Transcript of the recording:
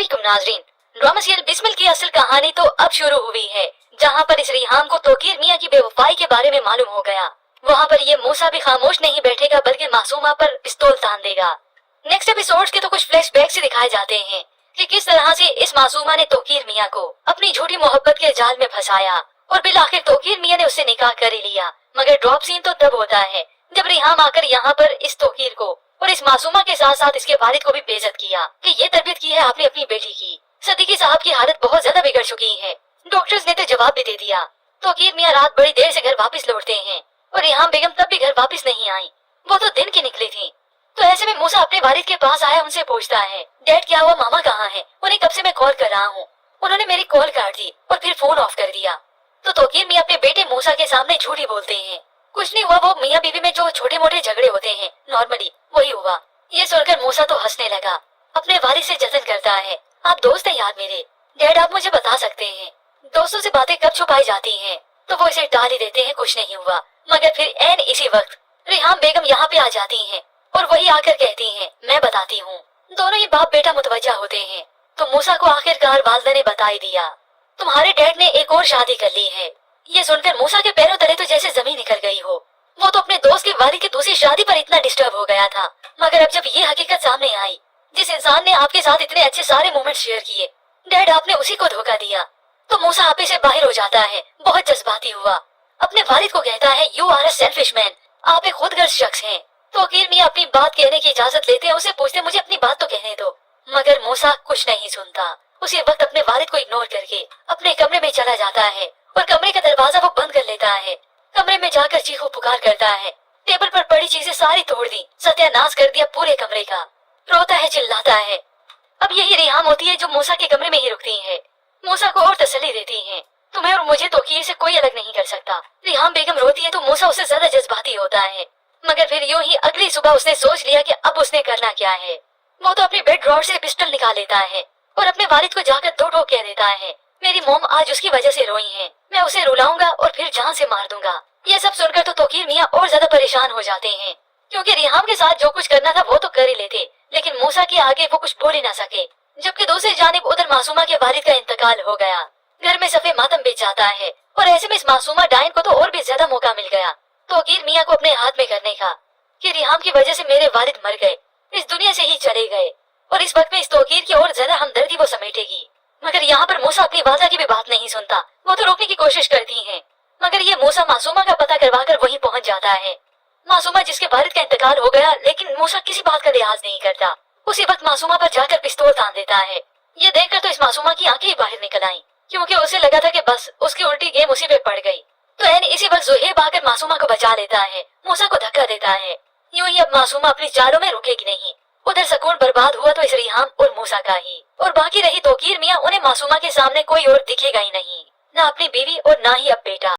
अस्सलामुअलैकुम नाजरीन, drama serial Bismil की असल कहानी तो अब शुरू हुई है, जहां पर इस रिहाम को तोकीर मियां की बेवफाई के बारे में मालूम हो गया। वहां पर ये मूसा भी खामोश नहीं बैठेगा बल्कि मासूमा पर पिस्तौल तान देगा। नेक्स्ट एपिसोड्स के तो कुछ फ्लैशबैक से दिखाए जाते हैं कि किस तरह से इस मासूमा ने तोकीर मियां को अपनी झूठी मोहब्बत के जाल में फंसाया और बिल आखिर तोकीर मियां ने उससे निकाह कर ही लिया। मगर ड्रॉप सीन तो तब होता है जब रिहाम आकर यहाँ पर इस तोकीर को और इस मासूमा के साथ साथ इसके वालिद को भी बेइज्जत किया कि ये तरबियत की है आपने अपनी बेटी की। सदीकी साहब की हालत बहुत ज्यादा बिगड़ चुकी है। डॉक्टर्स ने तो जवाब भी दे दिया। तोकीर मियां रात बड़ी देर से घर वापस लौटते हैं और रिहाम बेगम तब भी घर वापस नहीं आई। वो तो दिन की निकली थी। तो ऐसे में मूसा अपने वालिद के पास आया, उनसे पूछता है डैड क्या हुआ, मामा कहाँ है? उन्हें कब से मैं कॉल कर रहा हूँ, उन्होंने मेरी कॉल काट दी और फिर फोन ऑफ कर दिया। तो तोकीर मियां अपने बेटे मूसा के सामने झूठी बोलते हैं। कुछ नहीं हुआ, वो मियां बीवी में जो छोटे मोटे झगड़े होते हैं नॉर्मली वही हुआ। ये सुनकर मूसा तो हंसने लगा, अपने वालिद से जतन करता है आप दोस्त हैं यार मेरे, डैड आप मुझे बता सकते हैं दोस्तों से बातें कब छुपाई जाती हैं? तो वो इसे टाल ही देते हैं, कुछ नहीं हुआ। मगर फिर ऐन इसी वक्त रिहाम बेगम यहाँ पे आ जाती हैं और वही आकर कहती हैं मैं बताती हूँ। दोनों ही बाप बेटा मुतवज्जा होते हैं। तो मूसा को आखिरकार वालिदा ने बता ही दिया तुम्हारे डैड ने एक और शादी कर ली है। ये सुनकर मूसा के पैरों तले तो जैसे जमीन निकल गई हो। वो तो अपने दोस्त के वालिद की दूसरी शादी पर इतना डिस्टर्ब हो गया था, मगर अब जब ये हकीकत सामने आई, जिस इंसान ने आपके साथ इतने अच्छे सारे मोमेंट शेयर किए, डैड आपने उसी को धोखा दिया। तो मूसा आपे से बाहर हो जाता है, बहुत जज्बाती हुआ अपने वालिद को कहता है you are a selfish man, आप एक खुदगर्ज शख्स हैं। तो अकीर मियां अपनी बात कहने की इजाजत लेते हैं, उसे पूछते मुझे अपनी बात तो कहने दो। मगर मूसा कुछ नहीं सुनता। उसी वक्त अपने वालिद को इग्नोर करके अपने कमरे में चला जाता है और कमरे का दरवाजा वो बंद कर लेता है। कमरे में जाकर चीखो पुकार करता है, टेबल पर पड़ी चीजें सारी तोड़ दी, सत्यानाश कर दिया पूरे कमरे का। रोता है, चिल्लाता है। अब यही रिहाम होती है जो मूसा के कमरे में ही रुकती है। मूसा को और तसल्ली देती है तुम्हें और मुझे तोकीर से कोई अलग नहीं कर सकता। रिहाम बेगम रोती है तो मूसा उससे ज्यादा जज्बाती होता है। मगर फिर यूं ही अगली सुबह उसने सोच लिया कि अब उसने करना क्या है। वो तो अपनी बेड ड्रॉर से पिस्टल निकाल लेता है और अपने वालिद को जाकर दो ठोक कह देता है मेरी मोम आज उसकी वजह से रोई है, मैं उसे रुलाऊंगा और फिर जान से मार दूंगा। ये सब सुनकर तो तोकीर मियां और ज्यादा परेशान हो जाते हैं, क्योंकि रिहाम के साथ जो कुछ करना था वो तो कर ही लेते, लेकिन मूसा के आगे वो कुछ बोल ही ना सके। जबकि दूसरी जानिब उधर मासूमा के वालिद का इंतकाल हो गया। घर में सफे मातम बिछ जाता है और ऐसे में इस मासूमा डायन को तो और भी ज्यादा मौका मिल गया तोकीर मियां को अपने हाथ में करने का कि रिहाम की वजह से मेरे वालिद मर गए, इस दुनिया से ही चले गए। और इस वक्त में इस तोकीर की और ज्यादा हमदर्दी वो समेटेगी। मगर यहाँ पर मूसा अपनी वादा की भी बात नहीं सुनता। वो तो रोकने की कोशिश करती है, मगर ये मूसा मासूमा का पता करवाकर वहीं पहुंच जाता है। मासूमा जिसके वालिद का इंतकाल हो गया, लेकिन मूसा किसी बात का लिहाज नहीं करता। उसी वक्त मासूमा पर जाकर पिस्तौल तान देता है। ये देखकर तो इस मासूमा की आंखें ही बाहर निकल आईं, क्योंकि उसे लगा था कि बस उसकी उल्टी गेम उसी पे पड़ गई। तो ऐन इसी वक्त ज़ुहैब आकर मासूमा को बचा लेता है, मूसा को धक्का देता है। यूं ही अब मासूमा अपनी चालों में रुकेगी नहीं। उधर सुकून बर्बाद हुआ तो इस रिहाम और मूसा का ही, और बाकी रही तोकीर मियां, उन्हें मासूमा के सामने कोई और दिखेगा ही नहीं, ना अपनी बीवी और ना ही अब बेटा।